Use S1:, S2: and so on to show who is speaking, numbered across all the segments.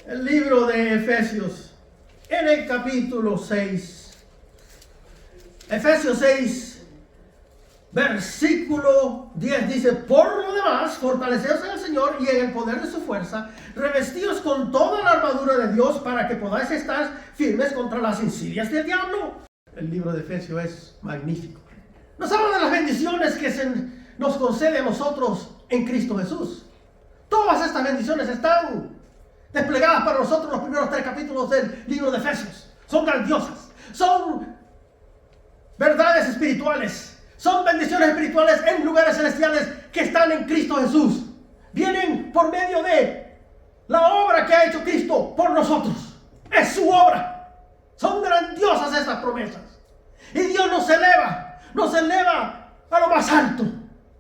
S1: El libro de Efesios, en el capítulo 6. Efesios 6, versículo 10 dice: por lo demás, fortaleceos en el Señor y en el poder de su fuerza, revestidos con toda la armadura de Dios para que podáis estar firmes contra las insidias del diablo. El libro de Efesios es magnífico. Nos habla de las bendiciones que nos concede a nosotros en Cristo Jesús. Todas estas bendiciones están desplegadas para nosotros en los primeros 3 capítulos del libro de Efesios. Son grandiosas, son verdades espirituales, son bendiciones espirituales en lugares celestiales que están en Cristo Jesús. Vienen por medio de la obra que ha hecho Cristo por nosotros. Es su obra. Son grandiosas estas promesas. Y Dios nos eleva a lo más alto,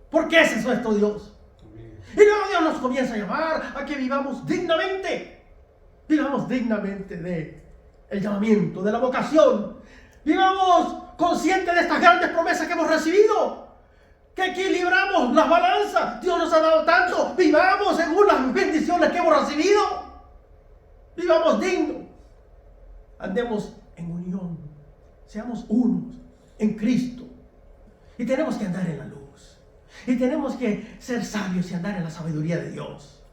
S1: porque ese es nuestro Dios. Y luego Dios nos comienza a llamar a que vivamos dignamente de el llamamiento, de la vocación. Vivamos conscientes de estas grandes promesas que hemos recibido, que equilibramos las balanzas. Dios nos ha dado tanto, vivamos según las bendiciones que hemos recibido. Vivamos dignos, andemos en unión, seamos unos en Cristo. Y tenemos que andar en la luz. Y tenemos que ser sabios y andar en la sabiduría de Dios.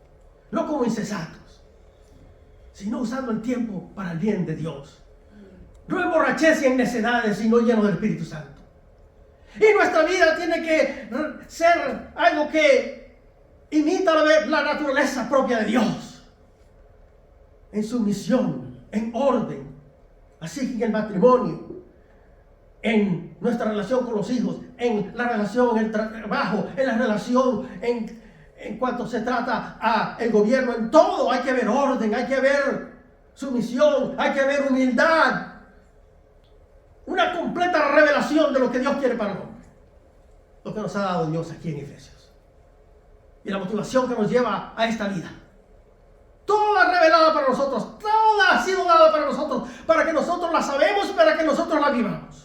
S1: No como insensatos, sino usando el tiempo para el bien de Dios. No emborrachez y en necedades, sino llenos del Espíritu Santo. Y nuestra vida tiene que ser algo que imita la naturaleza propia de Dios. En sumisión, en orden. Así que en el matrimonio, en nuestra relación con los hijos, en la relación en el trabajo, en la relación en cuanto se trata a el gobierno, en todo hay que haber orden, hay que haber sumisión, hay que haber humildad. Una completa revelación de lo que Dios quiere para el hombre. Lo que nos ha dado Dios aquí en Efesios. Y la motivación que nos lleva a esta vida. Toda revelada para nosotros, toda ha sido dada para nosotros, para que nosotros la sabemos, para que nosotros la vivamos.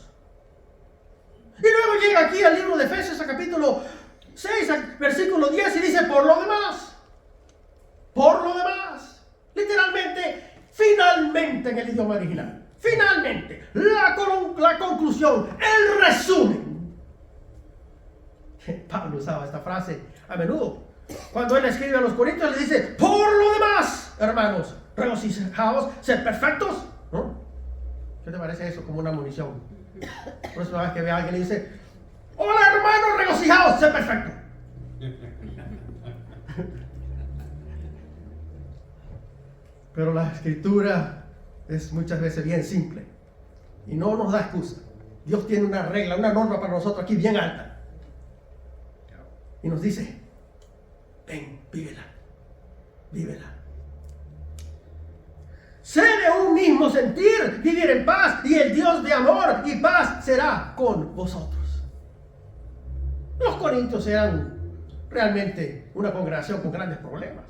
S1: Y luego llega aquí al libro de Efesios, a capítulo 6, versículo 10, y dice: por lo demás, literalmente, finalmente en el idioma original, finalmente, la conclusión, el resumen. Pablo usaba esta frase a menudo. Cuando él escribe a los Corintios, le dice: por lo demás, hermanos, regocijaos, sed perfectos. ¿No? ¿Qué te parece eso como una munición? La próxima vez que vea a alguien le dice: hola hermanos, regocijaos, sed perfectos. Pero la escritura es muchas veces bien simple y no nos da excusa. Dios tiene una regla, una norma para nosotros aquí bien alta. Y nos dice: ven, vívela. Sé de un mismo sentir, vivir en paz, y el Dios de amor y paz será con vosotros. Los corintios eran realmente una congregación con grandes problemas,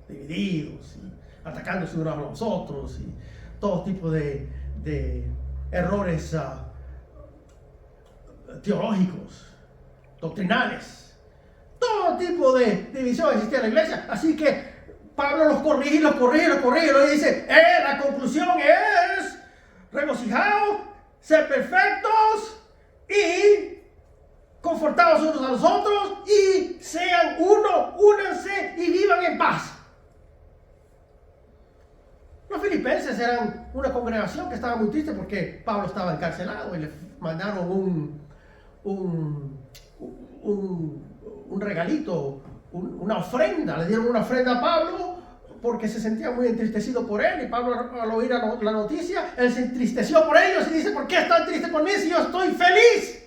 S1: divididos, y atacándose unos a los otros, y todo tipo de errores teológicos, doctrinales. Todo tipo de división existía en la iglesia. Así que Pablo los corrige, y dice: la conclusión es: regocijaos, sed perfectos y confortados unos a los otros, y sean uno, únanse y vivan en paz. Los filipenses eran una congregación que estaba muy triste porque Pablo estaba encarcelado y le mandaron un regalito, una ofrenda. Le dieron una ofrenda a Pablo porque se sentía muy entristecido por él, y Pablo, al oír la noticia, él se entristeció por ellos y dice: ¿por qué están tristes por mí si yo estoy feliz?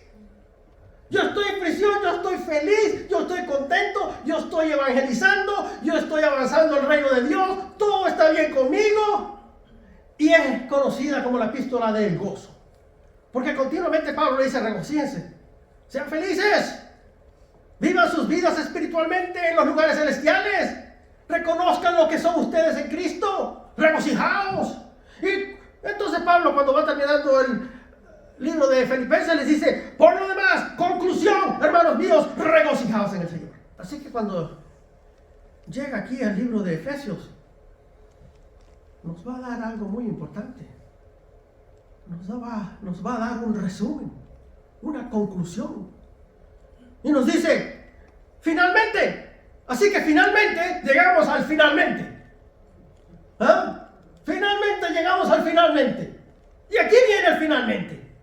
S1: Yo estoy en prisión, yo estoy feliz, yo estoy contento, yo estoy evangelizando, yo estoy avanzando el reino de Dios, todo está bien conmigo. Y es conocida como la epístola del gozo, porque continuamente Pablo le dice: regocíjense, sean felices, vivan sus vidas espiritualmente en los lugares celestiales, reconozcan lo que son ustedes en Cristo, regocijaos. Y entonces Pablo, cuando va terminando el libro de Filipenses, les dice: por lo demás, conclusión, hermanos míos, regocijaos en el Señor. Así que cuando llega aquí al libro de Efesios, nos va a dar algo muy importante. Nos va a dar un resumen, una conclusión. Y nos dice, finalmente. Así que finalmente llegamos al finalmente. ¿Ah? Finalmente llegamos al finalmente. Y aquí viene el finalmente.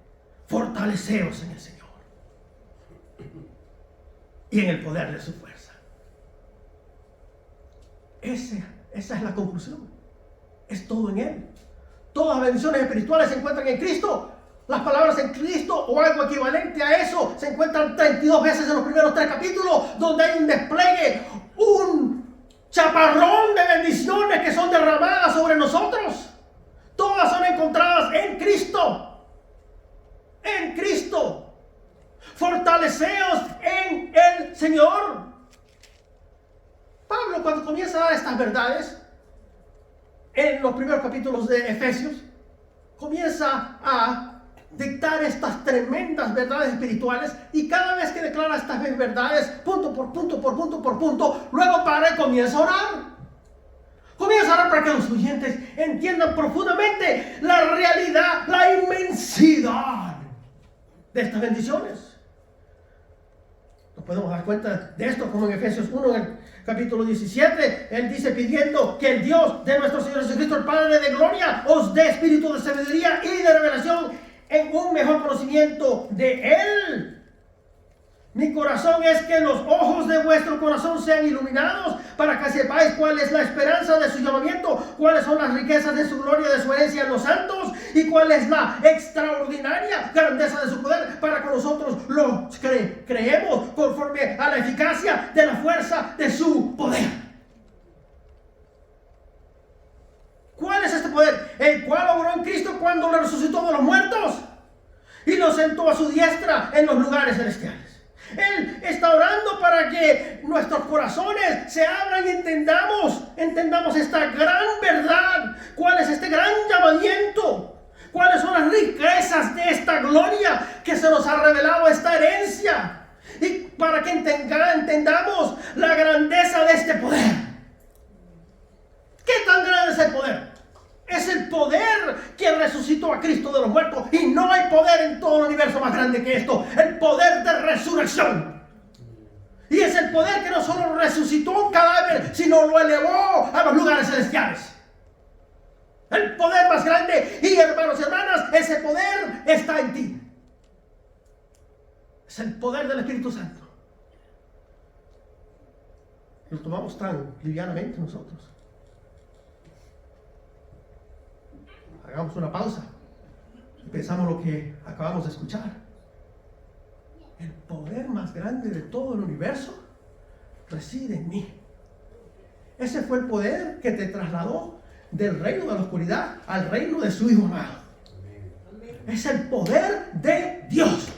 S1: Fortaleceos en el Señor y en el poder de su fuerza. Esa es la conclusión. Es todo en Él. Todas las bendiciones espirituales se encuentran en Cristo. Las palabras en Cristo o algo equivalente a eso se encuentran 32 veces en los primeros 3 capítulos, donde hay un despliegue, un chaparrón de bendiciones que son derramadas sobre nosotros. Todas son encontradas en Cristo. En Cristo. Fortaleceos en el Señor. Pablo, cuando comienza a dar estas verdades en los primeros capítulos de Efesios, comienza a dictar estas tremendas verdades espirituales, y cada vez que declara estas verdades, punto por punto, por punto por punto, luego para y comienza a orar. Comienza a orar para que los oyentes entiendan profundamente la realidad, la inmensidad de estas bendiciones. Nos podemos dar cuenta de esto como en Efesios 1, en el capítulo 17, él dice, pidiendo que el Dios de nuestro Señor Jesucristo, el Padre de gloria, os dé espíritu de sabiduría y de revelación en un mejor conocimiento de Él. Mi corazón es que los ojos de vuestro corazón sean iluminados, para que sepáis cuál es la esperanza de su llamamiento, cuáles son las riquezas de su gloria, de su herencia en los santos, y cuál es la extraordinaria grandeza de su poder, para que nosotros lo creemos conforme a la eficacia de la fuerza de su poder. ¿Cuál es este poder? El cual obró en Cristo cuando lo resucitó de los muertos y lo sentó a su diestra en los lugares celestiales. Él está orando para que nuestros corazones se abran y entendamos esta gran verdad. ¿Cuál es este gran llamamiento? ¿Cuáles son las riquezas de esta gloria que se nos ha revelado, esta herencia? Y para que entendamos la grandeza de este poder. ¿Qué tan grande es el poder? Es el poder que resucitó a Cristo de los muertos, y no hay poder en todo el universo más grande que esto, el poder de resurrección. Y es el poder que no solo resucitó un cadáver, sino lo elevó a los lugares celestiales. El poder más grande, y hermanos y hermanas, ese poder está en ti. Es el poder del Espíritu Santo. Lo tomamos tan livianamente nosotros. Hagamos una pausa y pensamos lo que acabamos de escuchar. El poder más grande de todo el universo reside en mí. Ese fue el poder que te trasladó del reino de la oscuridad al reino de su Hijo amado. Es el poder de Dios.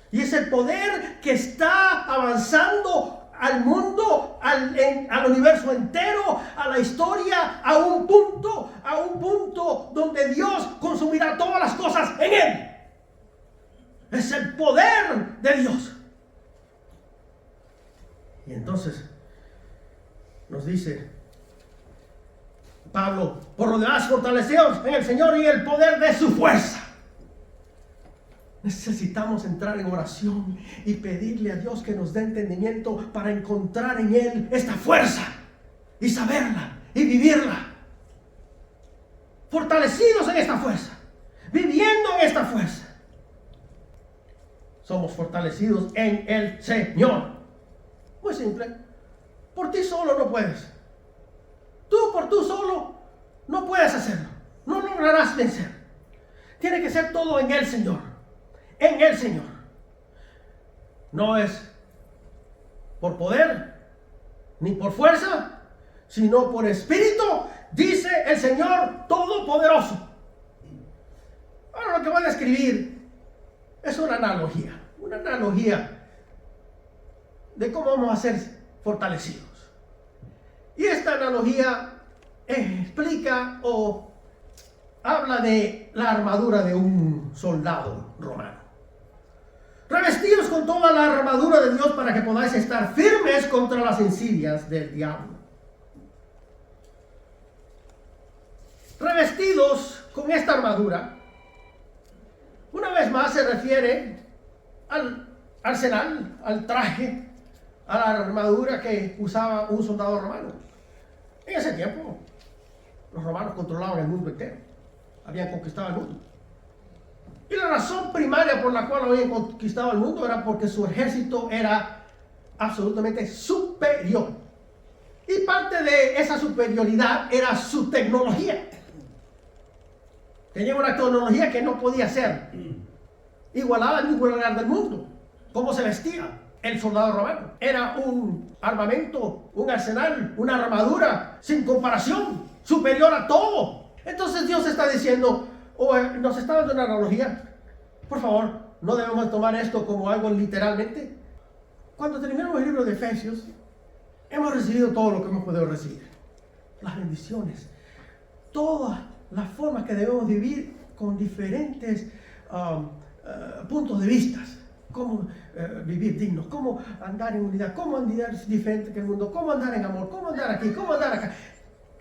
S1: Y es el poder que está avanzando al mundo, al universo entero, a la historia, a un punto donde Dios consumirá todas las cosas en Él. Es el poder de Dios. Y entonces nos dice Pablo, por lo demás fortaleceos en el Señor y el poder de su fuerza. Necesitamos entrar en oración y pedirle a Dios que nos dé entendimiento para encontrar en Él esta fuerza y saberla y vivirla. Fortalecidos en esta fuerza, viviendo en esta fuerza. Somos fortalecidos en el Señor. Muy simple. Por ti solo no puedes. Por tú solo no puedes hacerlo. No lograrás vencer. Tiene que ser todo en el Señor. En el Señor. No es por poder ni por fuerza, sino por espíritu, dice el Señor Todopoderoso. Ahora lo que voy a escribir es una analogía de cómo vamos a ser fortalecidos. Y esta analogía explica o habla de la armadura de un soldado romano. Revestidos con toda la armadura de Dios para que podáis estar firmes contra las insidias del diablo. revestidos con esta armadura, una vez más se refiere al arsenal, al traje, a la armadura que usaba un soldado romano. En ese tiempo, los romanos controlaban el mundo entero, habían conquistado el mundo. Y la razón primaria por la cual habían conquistado el mundo era porque su ejército era absolutamente superior. Y parte de esa superioridad era su tecnología. Tenía una tecnología que no podía ser igualada en ningún lugar del mundo. ¿Cómo se vestía el soldado romano? Era un armamento, un arsenal, una armadura sin comparación, superior a todo. Entonces Dios está diciendo, nos está dando una analogía. Por favor, no debemos tomar esto como algo literalmente. Cuando terminamos el libro de Efesios, hemos recibido todo lo que hemos podido recibir. Las bendiciones, todas las formas que debemos vivir con diferentes puntos de vista. Cómo vivir dignos, cómo andar en unidad, cómo andar diferente que el mundo, cómo andar en amor, cómo andar aquí, cómo andar acá.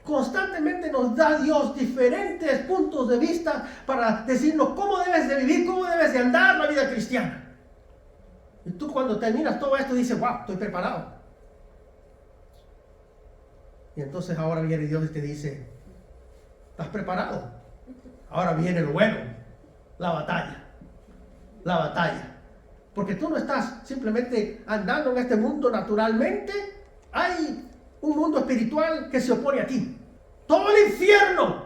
S1: Constantemente nos da Dios diferentes puntos de vista para decirnos cómo debes de vivir, cómo debes de andar la vida cristiana. Y tú cuando terminas todo esto dices, wow, estoy preparado. Y entonces ahora viene Dios y te dice, ¿estás preparado? Ahora viene lo bueno, la batalla. La batalla. Porque tú no estás simplemente andando en este mundo naturalmente. Hay un mundo espiritual que se opone a ti. Todo el infierno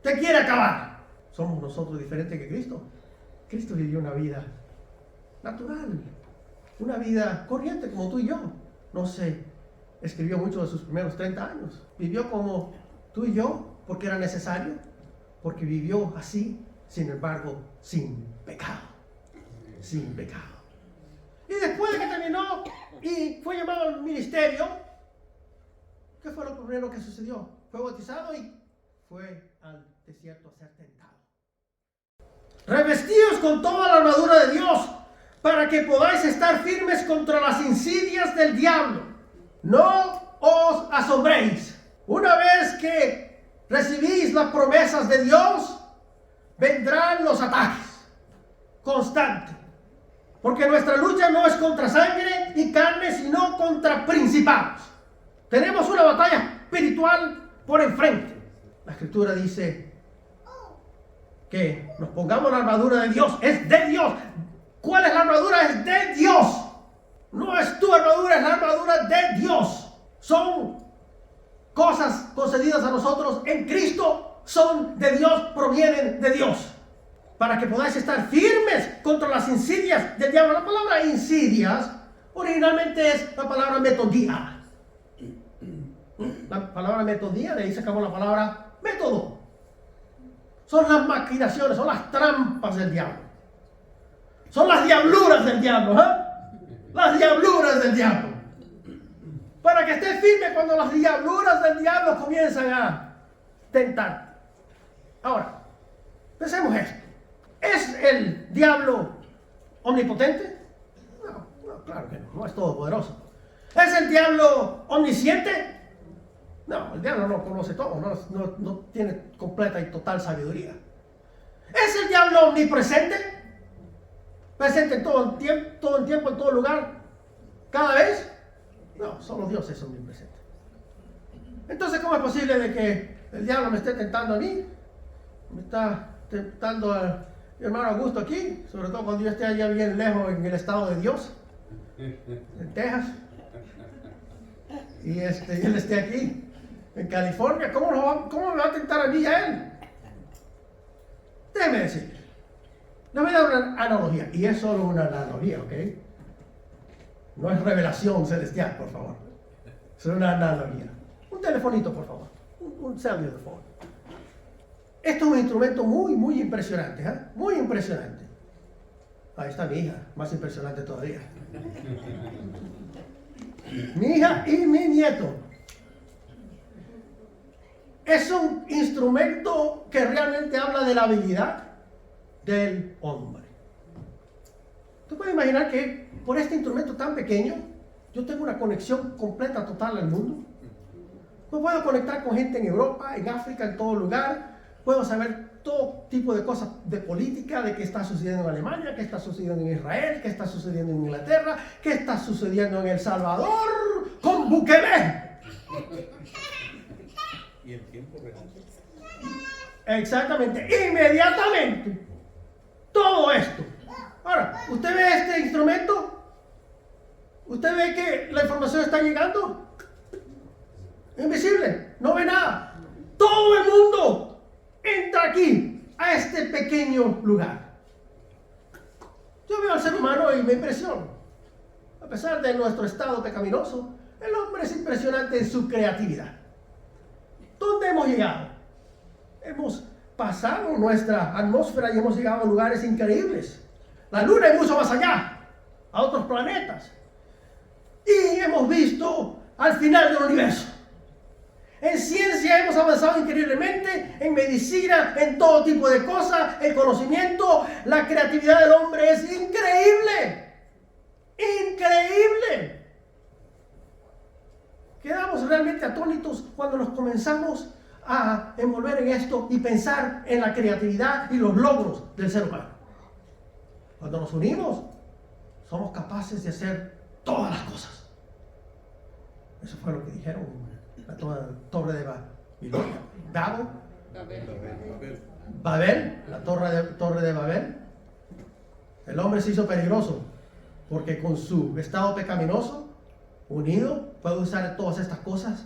S1: te quiere acabar. Somos nosotros diferentes que Cristo. Cristo vivió una vida natural, una vida corriente como tú y yo. No se escribió mucho de sus primeros 30 años. Vivió como tú y yo porque era necesario, porque vivió así, sin embargo, sin pecado. Sin pecado. Y después de que terminó y fue llamado al ministerio, ¿qué fue lo primero que sucedió? Fue bautizado y fue al desierto a ser tentado. Revestidos con toda la armadura de Dios, para que podáis estar firmes contra las insidias del diablo. No os asombréis. Una vez que recibís las promesas de Dios, vendrán los ataques constantes. Porque nuestra lucha no es contra sangre y carne, sino contra principados. Tenemos una batalla espiritual por enfrente. La Escritura dice que nos pongamos la armadura de Dios. Es de Dios. ¿Cuál es la armadura? Es de Dios. No es tu armadura, es la armadura de Dios. Son cosas concedidas a nosotros en Cristo. Son de Dios, provienen de Dios. Para que podáis estar firmes contra las insidias del diablo. La palabra insidias originalmente es la palabra metodía. La palabra metodía, de ahí sacamos la palabra método. Son las maquinaciones, son las trampas del diablo. Son las diabluras del diablo, Las diabluras del diablo. Para que estés firme cuando las diabluras del diablo comienzan a tentar. Ahora, pensemos esto. ¿Es el diablo omnipotente? No, claro que no, no es todopoderoso. ¿Es el diablo omnisciente? No, el diablo no conoce todo, no tiene completa y total sabiduría. ¿Es el diablo omnipresente? ¿Presente en todo el tiempo, en todo lugar, cada vez? No, solo Dios es omnipresente. Entonces, ¿cómo es posible de que el diablo me esté tentando a mí? Me está tentando a mi hermano Augusto aquí, sobre todo cuando yo esté allá bien lejos en el estado de Dios, en Texas, y él esté aquí, en California. ¿Cómo me va a tentar a mí y a él? Déjeme decir, le voy a dar una analogía, y es solo una analogía, ¿ok? No es revelación celestial, por favor. Es una analogía. Un telefonito, por favor. Un cellular phone. Esto es un instrumento muy, muy impresionante, muy impresionante. Ahí está mi hija, más impresionante todavía. Mi hija y mi nieto. Es un instrumento que realmente habla de la habilidad del hombre. Tú puedes imaginar que por este instrumento tan pequeño, yo tengo una conexión completa, total al mundo. Me puedo conectar con gente en Europa, en África, en todo lugar. Podemos saber todo tipo de cosas de política, de qué está sucediendo en Alemania, qué está sucediendo en Israel, qué está sucediendo en Inglaterra, qué está sucediendo en El Salvador con Bukele.
S2: Y en tiempo real.
S1: Exactamente, inmediatamente. Todo esto. Ahora, ¿usted ve este instrumento? ¿Usted ve que la información está llegando? Invisible, no ve nada. Todo el mundo entra aquí, a este pequeño lugar. Yo veo al ser humano y me impresiona. A pesar de nuestro estado pecaminoso, el hombre es impresionante en su creatividad. ¿Dónde hemos llegado? Hemos pasado nuestra atmósfera y hemos llegado a lugares increíbles. La luna y mucho más allá, a otros planetas. Y hemos visto al final del universo. En ciencia hemos avanzado increíblemente, en medicina, en todo tipo de cosas, el conocimiento, la creatividad del hombre es increíble. Increíble. Quedamos realmente atónitos cuando nos comenzamos a envolver en esto y pensar en la creatividad y los logros del ser humano. Cuando nos unimos, somos capaces de hacer todas las cosas. Eso fue lo que dijeron en la torre de Babilonia. Babel, la torre de Babel. El hombre se hizo peligroso porque con su estado pecaminoso, unido, puede usar todas estas cosas,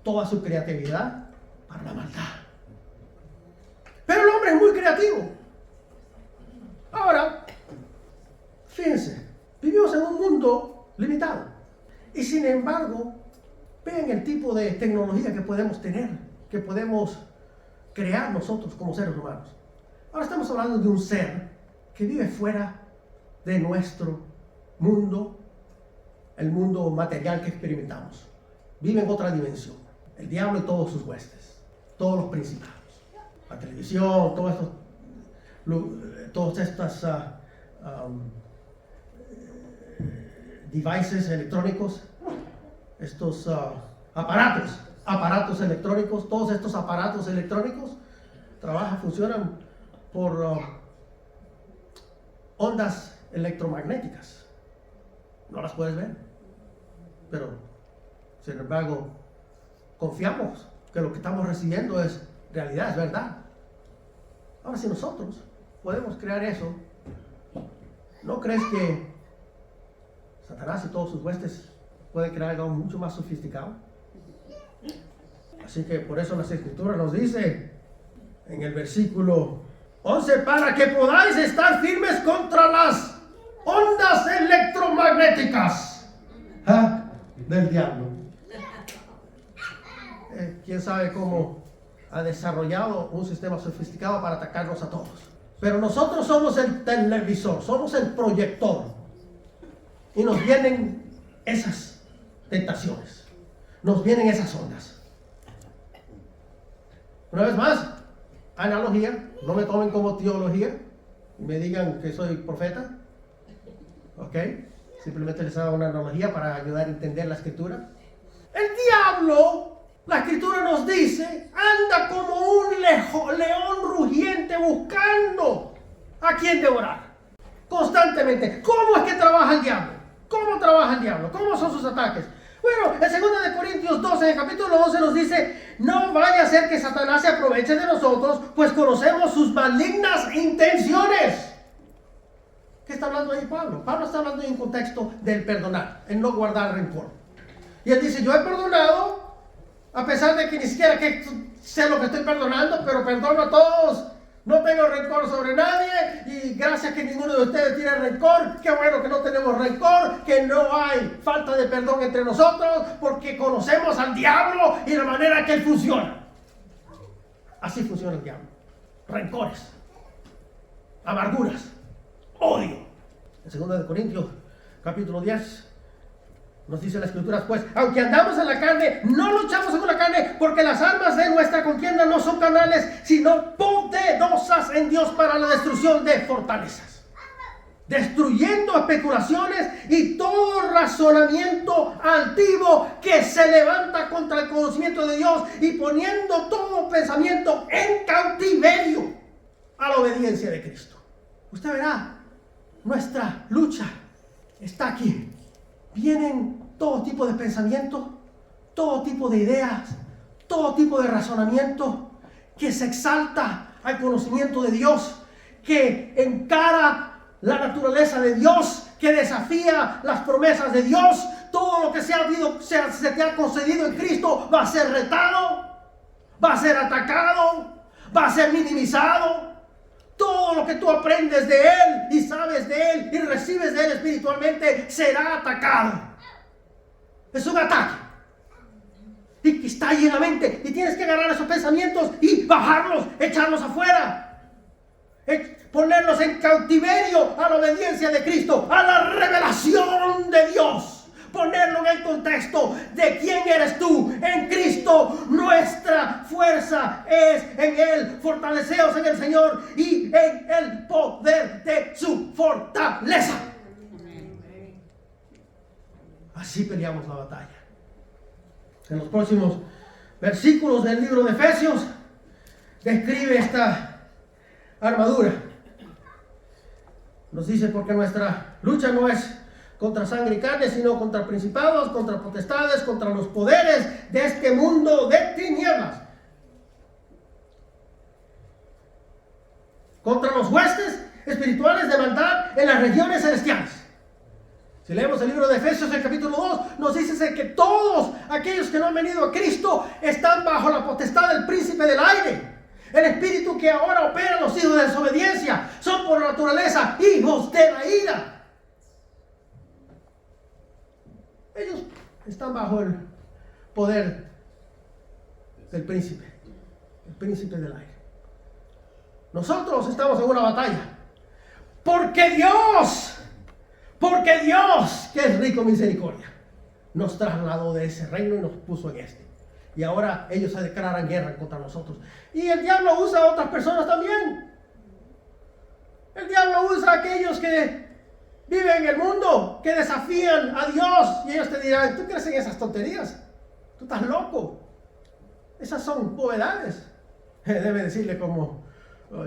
S1: toda su creatividad para la maldad. Pero el hombre es muy creativo. Ahora, fíjense, vivimos en un mundo limitado. Y sin embargo, vean el tipo de tecnología que podemos tener, que podemos crear nosotros como seres humanos. Ahora estamos hablando de un ser que vive fuera de nuestro mundo, el mundo material que experimentamos. Vive en otra dimensión. El diablo y todos sus huestes, todos los principados. La televisión, todos estos devices electrónicos, estos aparatos electrónicos, todos estos aparatos electrónicos funcionan por ondas electromagnéticas. No las puedes ver, pero sin embargo confiamos que lo que estamos recibiendo es realidad, es verdad. Ahora, si nosotros podemos crear eso, ¿no crees que Satanás y todos sus huestes pueden crear algo mucho más sofisticado? Así que por eso las Escrituras nos dice en el versículo 11, para que podáis estar firmes contra las ondas electromagnéticas del diablo. Quién sabe cómo ha desarrollado un sistema sofisticado para atacarnos a todos. Pero nosotros somos el televisor, somos el proyector. Y nos vienen esas tentaciones, nos vienen esas ondas. Una vez más, analogía, no me tomen como teología y me digan que soy profeta. ¿Ok? Simplemente les hago una analogía para ayudar a entender la Escritura. El diablo, la Escritura nos dice, anda como un león rugiente buscando a quien devorar. Constantemente. ¿Cómo es que trabaja el diablo? ¿Cómo trabaja el diablo? ¿Cómo son sus ataques? Bueno, en 2 Corintios 12, en el capítulo 11 nos dice, no vaya a ser que Satanás se aproveche de nosotros, pues conocemos sus malignas intenciones. ¿Qué está hablando ahí Pablo? Pablo está hablando en un contexto del perdonar, el no guardar rencor. Y él dice, yo he perdonado, a pesar de que ni siquiera sé lo que estoy perdonando, pero perdono a todos. No tengo rencor sobre nadie y gracias que ninguno de ustedes tiene rencor. Qué bueno que no tenemos rencor, que no hay falta de perdón entre nosotros, porque conocemos al diablo y la manera que él funciona. Así funciona el diablo. Rencores, amarguras, odio. En 2 Corintios capítulo 10 nos dice la Escritura, pues, aunque andamos en la carne, no luchamos según la carne, porque las armas de nuestra contienda no son carnales, sino poderosas en Dios para la destrucción de fortalezas. Destruyendo especulaciones y todo razonamiento altivo que se levanta contra el conocimiento de Dios y poniendo todo pensamiento en cautiverio cautiverio a la obediencia de Cristo. Usted verá, nuestra lucha está aquí. Vienen todo tipo de pensamientos, todo tipo de ideas, todo tipo de razonamiento que se exalta al conocimiento de Dios, que encara la naturaleza de Dios, que desafía las promesas de Dios. Todo lo que se te ha concedido en Cristo va a ser retado, va a ser atacado, va a ser minimizado. Todo lo que tú aprendes de Él y sabes de Él y recibes de Él espiritualmente será atacado. Es un ataque. Y que está ahí en la mente. Y tienes que agarrar esos pensamientos y bajarlos, echarlos afuera. Ponerlos en cautiverio a la obediencia de Cristo, a la revelación de Dios. Ponerlo en el contexto de quién eres tú en Cristo. Nuestra fuerza es en Él. Fortaleceos en el Señor y en el poder de su fortaleza. Así peleamos la batalla. En los próximos versículos del libro de Efesios describe esta armadura. Nos dice, porque nuestra lucha no es contra sangre y carne, sino contra principados, contra potestades, contra los poderes de este mundo de tinieblas, contra los huestes espirituales de maldad en las regiones celestiales. Si leemos el libro de Efesios, el capítulo 2, nos dice que todos aquellos que no han venido a Cristo están bajo la potestad del príncipe del aire. El espíritu que ahora opera en los hijos de desobediencia son por naturaleza hijos de la ira. Ellos están bajo el poder del príncipe, el príncipe del aire. Nosotros estamos en una batalla. Porque Dios, que es rico en misericordia, nos trasladó de ese reino y nos puso en este. Y ahora ellos se declaran guerra contra nosotros. Y el diablo usa a otras personas también. El diablo usa a aquellos que viven en el mundo, que desafían a Dios. Y ellos te dirán, ¿tú crees en esas tonterías? Tú estás loco. Esas son bovedades. Debe decirle, como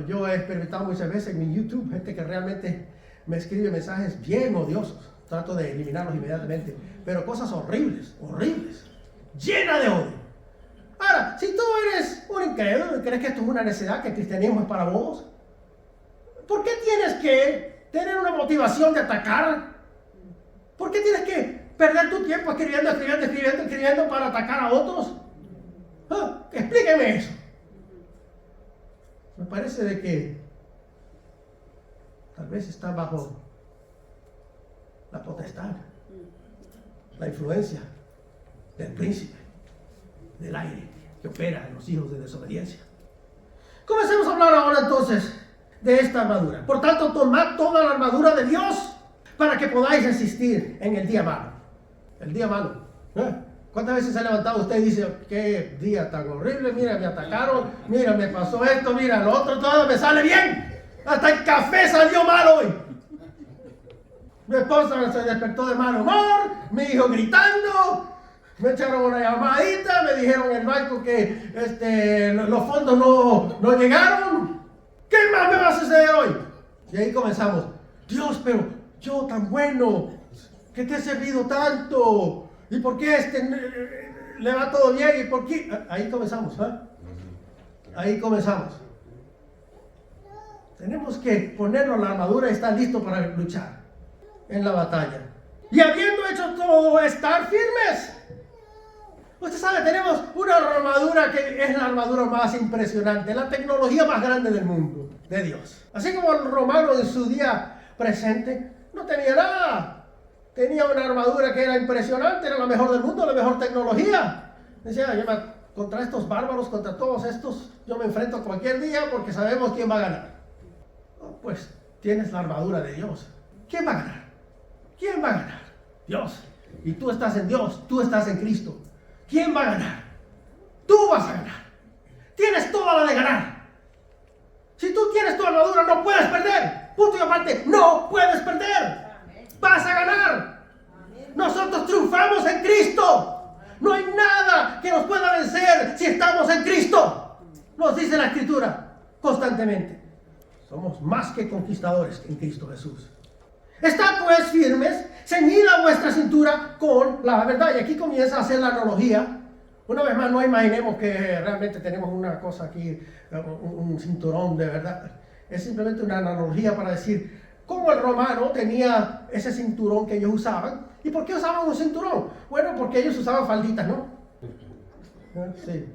S1: yo he experimentado muchas veces en mi YouTube, gente que realmente me escribe mensajes bien odiosos. Trato de eliminarlos inmediatamente. Pero cosas horribles, llenas de odio. Ahora, si tú eres un incrédulo y crees que esto es una necedad, que el cristianismo es para bobos, ¿por qué tienes que tener una motivación de atacar? ¿Por qué tienes que perder tu tiempo escribiendo para atacar a otros? Explíqueme eso. Me parece de que tal vez están bajo la potestad, la influencia del príncipe del aire que opera en los hijos de desobediencia. Comencemos a hablar ahora entonces de esta armadura. Por tanto, tomad toda la armadura de Dios para que podáis resistir en el día malo. El día malo. ¿Cuántas veces se ha levantado usted y dice, qué día tan horrible? Mira, me atacaron, mira, me pasó esto, mira, lo otro, todo me sale bien. Hasta el café salió mal hoy. Mi esposa se despertó de mal humor, mi hijo gritando. Me echaron una llamadita, me dijeron en el banco que los fondos no llegaron. ¿Qué más me va a suceder hoy? Y ahí comenzamos. Dios, pero yo tan bueno, que te he servido tanto. ¿Y por qué le va todo bien? ¿Y por qué? Ahí comenzamos, Ahí comenzamos. Tenemos que ponernos la armadura y estar listos para luchar en la batalla. Y habiendo hecho todo, estar firmes. Usted sabe, tenemos una armadura que es la armadura más impresionante, la tecnología más grande del mundo, de Dios. Así como el romano en su día presente no tenía nada. Tenía una armadura que era impresionante, era la mejor del mundo, la mejor tecnología. Decía, contra estos bárbaros, contra todos estos, yo me enfrento cualquier día porque sabemos quién va a ganar. Pues tienes la armadura de Dios. ¿Quién va a ganar? ¿Quién va a ganar? Dios. Y tú estás en Dios, tú estás en Cristo. ¿Quién va a ganar? Tú vas a ganar. Tienes toda la de ganar. Si tú tienes tu armadura, no puedes perder. Punto y aparte, no puedes perder. Vas a ganar. Nosotros triunfamos en Cristo. No hay nada que nos pueda vencer si estamos en Cristo. Nos dice la Escritura. constantemente. Somos más que conquistadores en Cristo Jesús. Estad pues firmes, ceñida vuestra cintura con la verdad. Y aquí comienza a hacer la analogía. Una vez más, no imaginemos que realmente tenemos una cosa aquí, un cinturón de verdad. Es simplemente una analogía para decir cómo el romano tenía ese cinturón que ellos usaban. ¿Y por qué usaban un cinturón? Bueno, porque ellos usaban falditas, ¿no? Sí.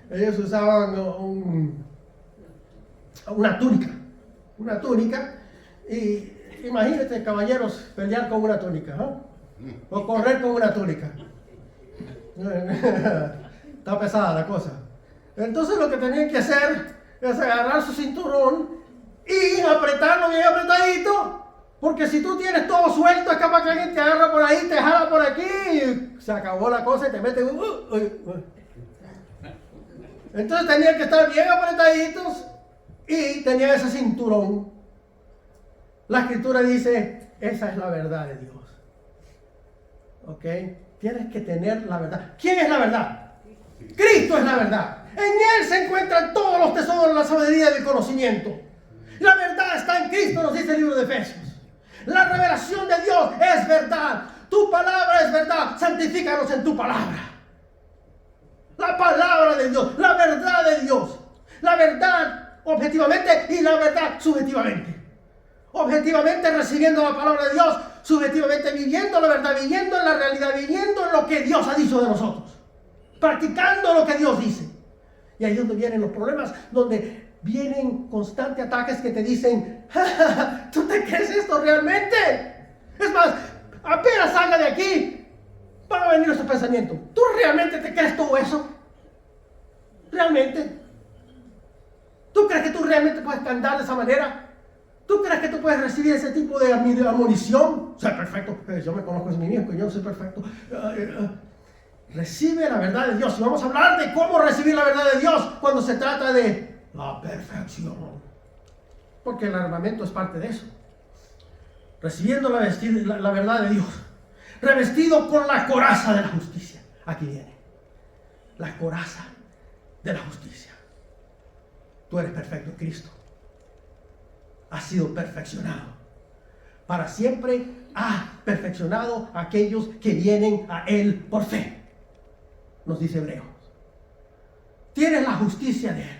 S1: Ellos usaban una túnica. Una túnica. Y imagínate, caballeros, pelear con una túnica, ¿no? O correr con una túnica. Está pesada la cosa. Entonces lo que tenían que hacer es agarrar su cinturón y apretarlo bien apretadito. Porque si tú tienes todo suelto, es capaz que alguien te agarra por ahí, te jala por aquí y se acabó la cosa y te mete Entonces tenían que estar bien apretaditos y tenían ese cinturón. La escritura dice, esa es la verdad de Dios. ¿Ok? Tienes que tener la verdad. ¿Quién es la verdad? Cristo es la verdad. En Él se encuentran todos los tesoros de la sabiduría y del conocimiento. La verdad está en Cristo, nos dice el libro de Efesios. La revelación de Dios es verdad. Tu palabra es verdad. Santifícanos en tu palabra. La palabra de Dios, la verdad de Dios. La verdad objetivamente y la verdad subjetivamente. Objetivamente recibiendo la palabra de Dios, subjetivamente viviendo la verdad, viviendo en la realidad, viviendo en lo que Dios ha dicho de nosotros, practicando lo que Dios dice. Y ahí es donde vienen los problemas, donde vienen constantes ataques que te dicen, ¡ja, ja, ja! ¿Tú te crees esto realmente? Es más, apenas salga de aquí, van a venir esos pensamientos. ¿Tú realmente te crees todo eso? ¿Realmente? ¿Tú crees que tú realmente puedes andar de esa manera? ¿Tú crees que tú puedes recibir ese tipo de admonición? Soy perfecto. Yo me conozco a mí mismo, que yo no soy perfecto. Recibe la verdad de Dios. Y vamos a hablar de cómo recibir la verdad de Dios cuando se trata de la perfección. Porque el armamento es parte de eso. Recibiendo la verdad de Dios. Revestido con la coraza de la justicia. Aquí viene. La coraza de la justicia. Tú eres perfecto en Cristo. Ha sido perfeccionado. Para siempre ha perfeccionado a aquellos que vienen a Él por fe. Nos dice Hebreos. Tienes la justicia de Él.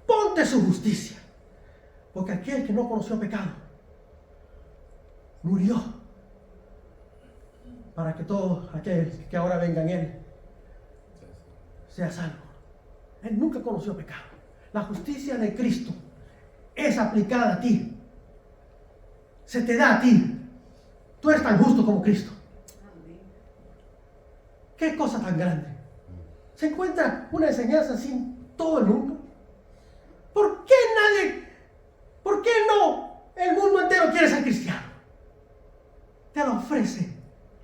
S1: Ponte su justicia. Porque aquel que no conoció pecado murió para que todo aquel que ahora venga en Él sea salvo. Él nunca conoció pecado. La justicia de Cristo es aplicada a ti. Se te da a ti. Tú eres tan justo como Cristo. Qué cosa tan grande. Se encuentra una enseñanza así en todo el mundo. ¿Por qué no el mundo entero quiere ser cristiano? Te lo ofrece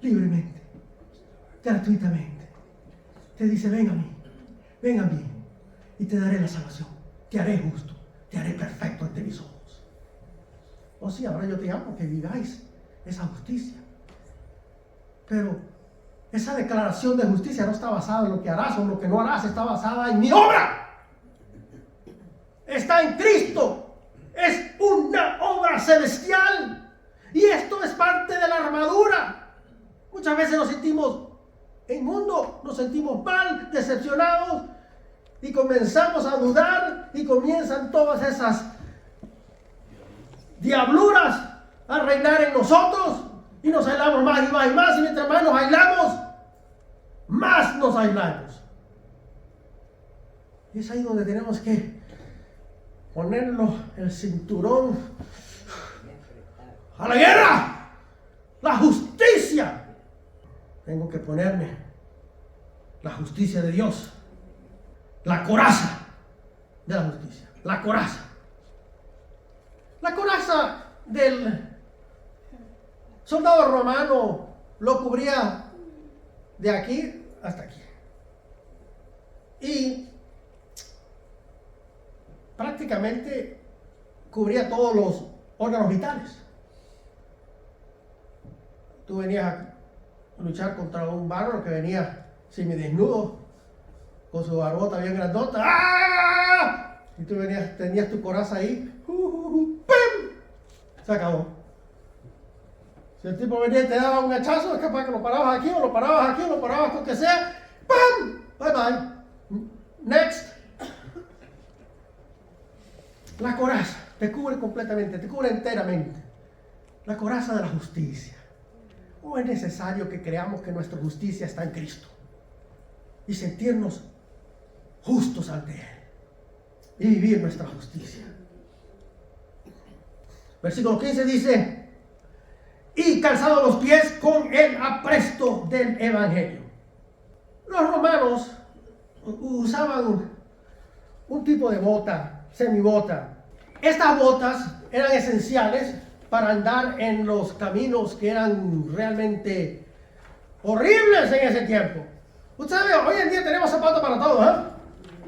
S1: libremente, gratuitamente. Te dice, ven a mí y te daré la salvación. Te haré justo. Te haré perfecto ante mis ojos. Oh sí, ahora yo te amo que viváis esa justicia. Pero esa declaración de justicia no está basada en lo que harás o en lo que no harás. Está basada en mi obra. Está en Cristo. Es una obra celestial. Y esto es parte de la armadura. Muchas veces nos sentimos inmundos, nos sentimos mal, decepcionados. Y comenzamos a dudar y comienzan todas esas diabluras a reinar en nosotros y nos aislamos más y más y más, y mientras más nos aislamos, más nos aislamos. Y es ahí donde tenemos que ponernos el cinturón a la guerra, la justicia. Tengo que ponerme la justicia de Dios. La coraza de la justicia. La coraza. La coraza del soldado romano lo cubría de aquí hasta aquí. Y prácticamente cubría todos los órganos vitales. Tú venías a luchar contra un bárbaro que venía semidesnudo, con su barbota bien grandota, ¡ah! tú tenías tu coraza ahí, ¡pam! Se acabó. Si el tipo venía y te daba un hachazo, es capaz que lo parabas aquí, o lo parabas aquí, o lo parabas con que sea, ¡pam! Bye bye. Next. La coraza te cubre completamente, te cubre enteramente. La coraza de la justicia. ¿O es necesario que creamos que nuestra justicia está en Cristo y sentirnos justos ante Él y vivir nuestra justicia? Versículo 15 dice: y calzado los pies con el apresto del Evangelio. Los romanos usaban un tipo de bota, semibota. Estas botas eran esenciales para andar en los caminos que eran realmente horribles en ese tiempo. Usted sabe, hoy en día tenemos zapatos para todo, ¿eh?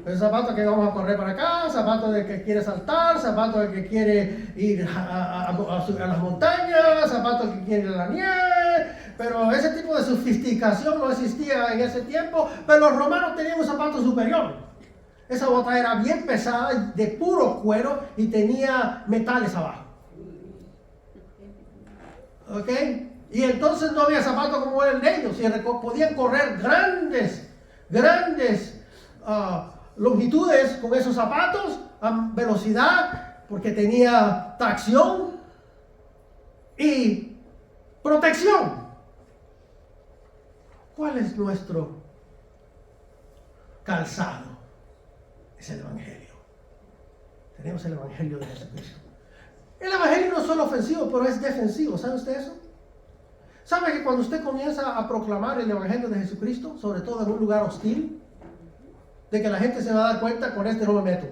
S1: El zapato que vamos a correr para acá, zapato de que quiere saltar, zapato de que quiere ir a las montañas, zapato que quiere ir a la nieve. Pero ese tipo de sofisticación no existía en ese tiempo. Pero los romanos tenían un zapato superior. Esa bota era bien pesada, de puro cuero, y tenía metales abajo. ¿Ok? Y entonces no había zapatos como el de ellos. Y podían correr grandes longitudes con esos zapatos a velocidad, porque tenía tracción y protección. ¿Cuál es nuestro calzado? Es el Evangelio. Tenemos el Evangelio de Jesucristo. El Evangelio no es solo ofensivo, pero es defensivo. ¿Sabe usted eso? ¿Sabe que cuando usted comienza a proclamar el Evangelio de Jesucristo, sobre todo en un lugar hostil, de que la gente se va a dar cuenta, con este no me meto?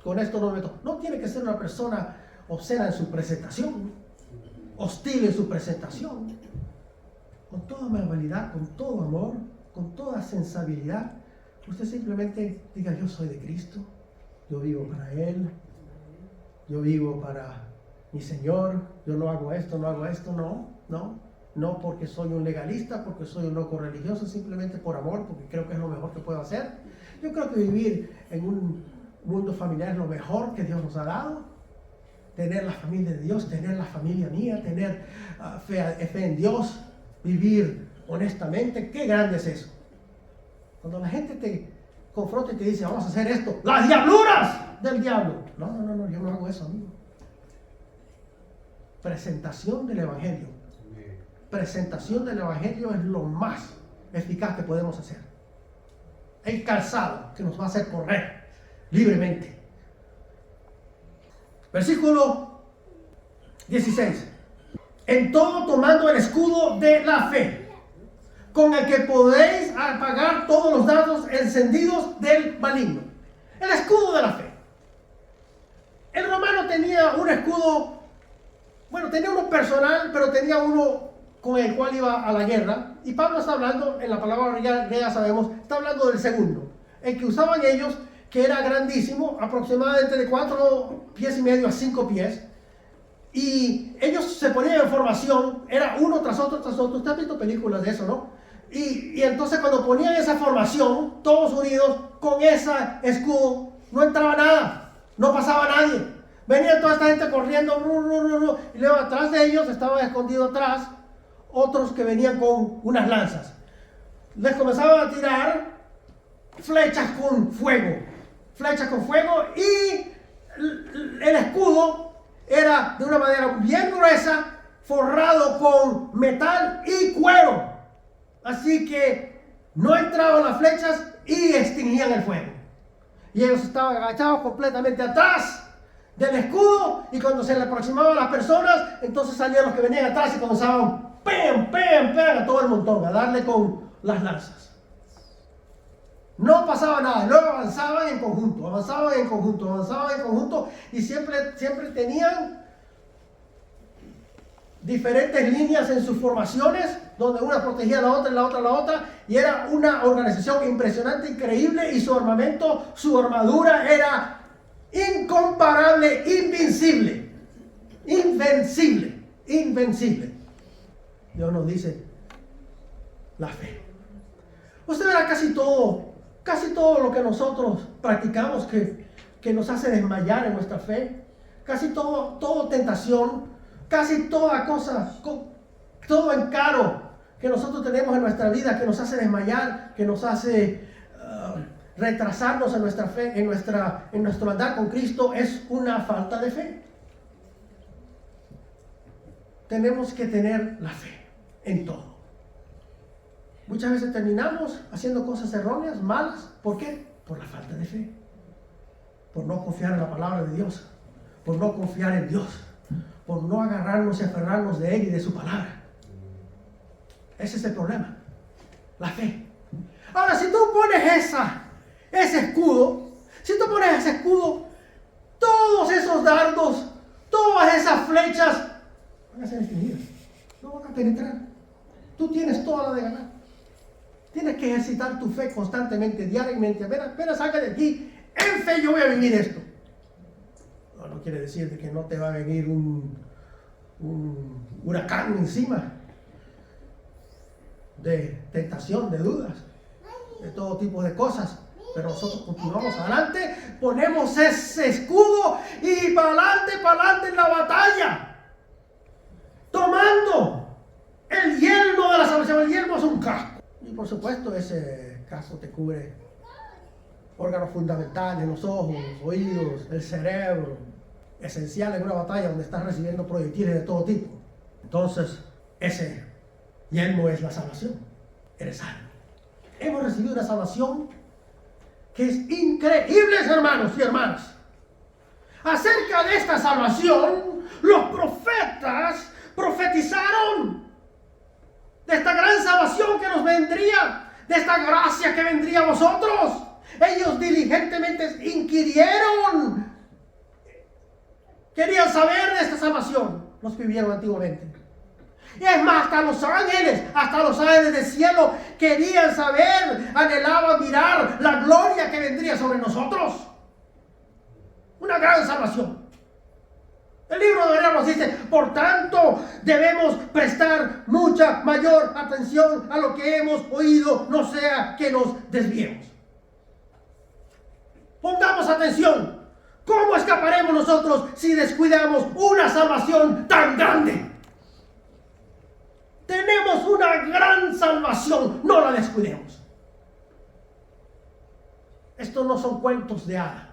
S1: Con esto no me meto. No tiene que ser una persona obscena en su presentación, hostil en su presentación. Con toda amabilidad, con todo amor, con toda sensibilidad, usted simplemente diga: yo soy de Cristo, yo vivo para Él, yo vivo para mi Señor, yo no hago esto, no porque soy un legalista, porque soy un loco religioso, simplemente por amor, porque creo que es lo mejor que puedo hacer. Yo creo que vivir en un mundo familiar es lo mejor que Dios nos ha dado. Tener la familia de Dios, tener la familia mía, tener fe en Dios, vivir honestamente. Qué grande es eso. Cuando la gente te confronta y te dice: vamos a hacer esto, las diabluras del diablo. No, yo no hago eso, amigo. Presentación del Evangelio. Presentación del Evangelio es lo más eficaz que podemos hacer. El calzado que nos va a hacer correr libremente. Versículo 16. En todo tomando el escudo de la fe, con el que podéis apagar todos los dardos encendidos del maligno. El escudo de la fe. El romano tenía un escudo, tenía uno personal, pero tenía uno con el cual iba a la guerra. Y Pablo está hablando, en la palabra griega sabemos, está hablando del segundo. El que usaban ellos, que era grandísimo, aproximadamente de 4 pies y medio a 5 pies. Y ellos se ponían en formación, era uno tras otro, tras otro. Usted ha visto películas de eso, ¿no? Y entonces cuando ponían esa formación, todos unidos, con ese escudo, no entraba nada, no pasaba nadie. Venía toda esta gente corriendo, y luego atrás de ellos, estaba escondido atrás, otros que venían con unas lanzas. Les comenzaban a tirar flechas con fuego, y el escudo era de una madera bien gruesa, forrado con metal y cuero. Así que no entraban las flechas y extinguían el fuego. Y ellos estaban agachados completamente atrás del escudo, y cuando se le aproximaban las personas, entonces salían los que venían atrás y comenzaban ¡pam! A todo el montón, a darle con las lanzas. No pasaba nada, luego avanzaban en conjunto, y siempre tenían diferentes líneas en sus formaciones, donde una protegía a la otra, la otra, y era una organización impresionante, increíble, y su armamento, su armadura era incomparable, invencible. Dios nos dice la fe. Usted verá casi todo Casi todo lo que nosotros practicamos que nos hace desmayar en nuestra fe, casi todo tentación, casi toda cosa, todo encaro que nosotros tenemos en nuestra vida que nos hace desmayar, que nos hace retrasarnos en nuestra fe, en nuestro andar con Cristo, es una falta de fe. Tenemos que tener la fe en todo. Muchas veces terminamos haciendo cosas erróneas, malas. ¿Por qué? Por la falta de fe. Por no confiar en la palabra de Dios. Por no confiar en Dios. Por no agarrarnos y aferrarnos de Él y de su palabra. Ese es el problema. La fe. Ahora, si tú pones ese escudo, todos esos dardos, todas esas flechas van a ser definidas. No van a penetrar. Tú tienes toda la de ganar. Tienes que ejercitar tu fe constantemente, diariamente. Apenas salga de aquí, en fe yo voy a vivir esto. No quiere decir que no te va a venir un huracán encima de tentación, de dudas, de todo tipo de cosas. Pero nosotros continuamos adelante, ponemos ese escudo y para adelante en la batalla. Tomando el yelmo de la salvación. El yelmo es un casco. Y por supuesto ese casco te cubre órganos fundamentales, los ojos, los oídos, el cerebro, esencial en una batalla donde estás recibiendo proyectiles de todo tipo. Entonces, ese yelmo es la salvación. Eres salvo. Hemos recibido una salvación que es increíble, hermanos y hermanas. Acerca de esta salvación, los profetas profetizaron de esta gran salvación que nos vendría, de esta gracia que vendría a vosotros. Ellos diligentemente inquirieron, querían saber de esta salvación, los que vivieron antiguamente. Y es más, hasta los ángeles del cielo querían saber, anhelaban mirar la gloria que vendría sobre nosotros. Una gran salvación. El libro de Hebreos nos dice, por tanto, debemos prestar mucha mayor atención a lo que hemos oído, no sea que nos desviemos. Pongamos atención. ¿Cómo escaparemos nosotros si descuidamos una salvación tan grande? Tenemos una gran salvación, no la descuidemos. Estos no son cuentos de hadas.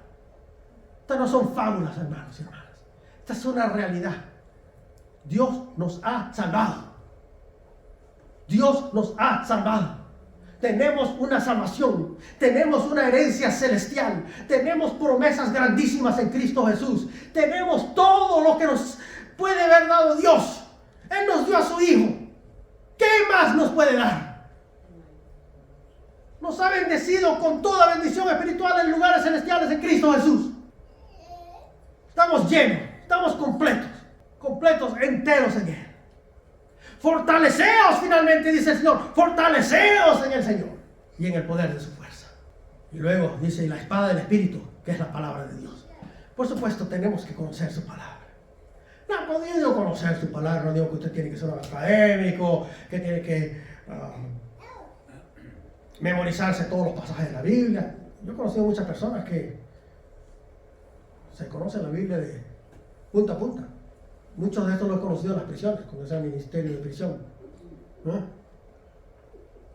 S1: Estas no son fábulas, hermanos y hermanas. Esta es una realidad. Dios nos ha salvado. Dios nos ha salvado. Tenemos una salvación. Tenemos una herencia celestial. Tenemos promesas grandísimas en Cristo Jesús. Tenemos todo lo que nos puede haber dado Dios. Él nos dio a su Hijo. ¿Qué más nos puede dar? Nos ha bendecido con toda bendición espiritual en lugares celestiales en Cristo Jesús. Estamos llenos, estamos completos, enteros en Él. Fortaleceos, finalmente dice el Señor, fortaleceos en el Señor y en el poder de su fuerza. Y luego dice, la espada del Espíritu, que es la palabra de Dios. Por supuesto, tenemos que conocer su palabra. No, pudiendo conocer su palabra, no digo que usted tiene que ser un académico, que tiene que memorizarse todos los pasajes de la Biblia. Yo he conocido muchas personas que se conocen la Biblia de punta a punta. Muchos de estos lo he conocido en las prisiones, cuando es el ministerio de prisión. ¿No?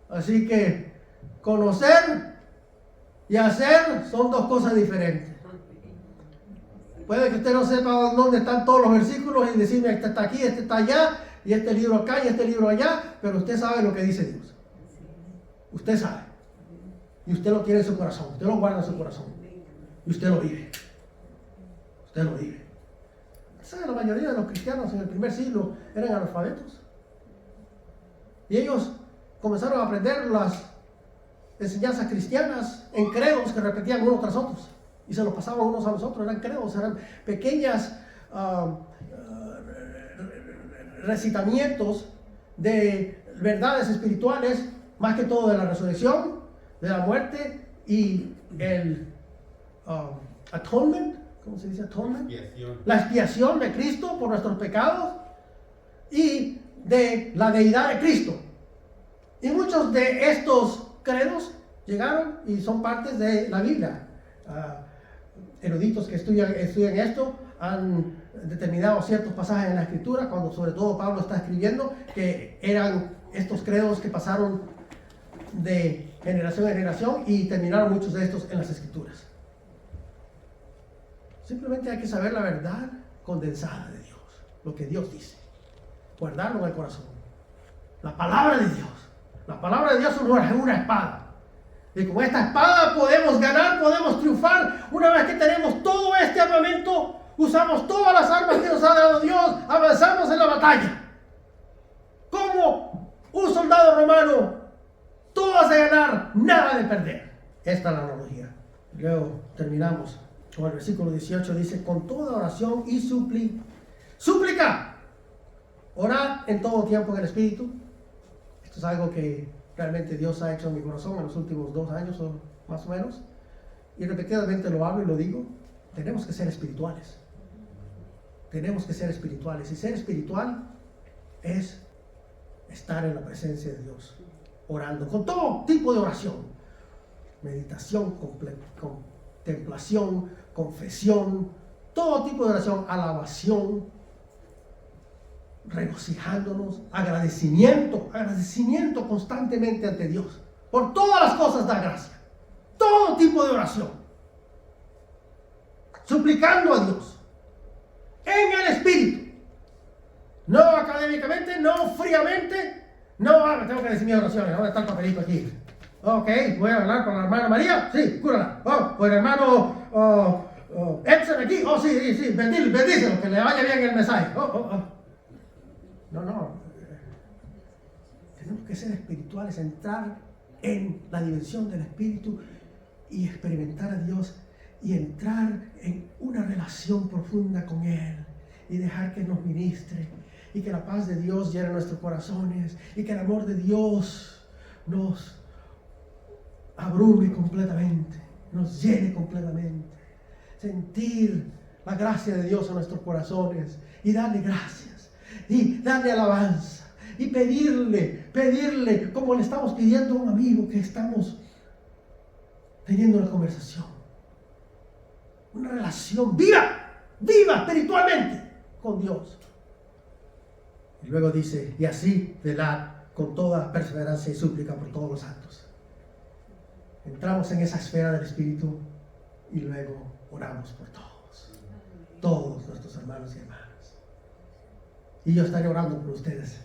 S1: Así que conocer y hacer son dos cosas diferentes. Puede que usted no sepa dónde están todos los versículos y decirme, este está aquí, este está allá, y este libro acá y este libro allá, pero usted sabe lo que dice Dios. Usted sabe. Y usted lo tiene en su corazón, usted lo guarda en su corazón. Y usted lo vive. Usted lo vive. ¿Sabe? La mayoría de los cristianos en el primer siglo eran analfabetos. Y ellos comenzaron a aprender las enseñanzas cristianas en credos que repetían unos tras otros. Y se los pasaban unos a los otros, eran credos, eran pequeñas recitamientos de verdades espirituales, más que todo de la resurrección, de la muerte y el atonement, ¿cómo se dice atonement? La expiación de Cristo por nuestros pecados y de la deidad de Cristo. Y muchos de estos credos llegaron y son partes de la Biblia. Eruditos que estudian esto han determinado ciertos pasajes en la Escritura, cuando sobre todo Pablo está escribiendo, que eran estos credos que pasaron de generación en generación y terminaron muchos de estos en las Escrituras. Simplemente hay que saber la verdad condensada de Dios, lo que Dios dice, guardarlo en el corazón. La palabra de Dios. La palabra de Dios es una espada. Y con esta espada podemos ganar, podemos triunfar. Una vez que tenemos todo este armamento, usamos todas las armas que nos ha dado Dios, avanzamos en la batalla. Como un soldado romano, todas de ganar, nada de perder. Esta es la analogía. Luego terminamos con el versículo 18, dice, con toda oración y súplica, orad en todo tiempo en el Espíritu. Esto es algo que realmente Dios ha hecho en mi corazón en los últimos 2 años o más o menos. Y repetidamente lo hablo y lo digo. Tenemos que ser espirituales. Tenemos que ser espirituales. Y ser espiritual es estar en la presencia de Dios, orando, con todo tipo de oración. Meditación, contemplación, confesión, todo tipo de oración, alabación, regocijándonos, agradecimiento constantemente ante Dios. Por todas las cosas da gracia. Todo tipo de oración. Suplicando a Dios. En el Espíritu. No académicamente, no fríamente. No, me tengo que decir mis oraciones. ¿Dónde está el papelito aquí? Ok, voy a hablar con la hermana María. Sí, cúrala. Oh, con el hermano Edson aquí. Oh, sí, bendícelo, que le vaya bien el mensaje. No. Tenemos que ser espirituales, entrar en la dimensión del Espíritu y experimentar a Dios y entrar en una relación profunda con Él y dejar que nos ministre y que la paz de Dios llene nuestros corazones y que el amor de Dios nos abrume completamente, nos llene completamente. Sentir la gracia de Dios en nuestros corazones y darle gracias y darle alabanza y pedirle como le estamos pidiendo a un amigo que estamos teniendo una conversación, una relación viva espiritualmente con Dios. Y luego dice, y así velad con toda perseverancia y súplica por todos los santos. Entramos en esa esfera del Espíritu y luego oramos por todos nuestros hermanos y hermanas. Y yo estaré orando por ustedes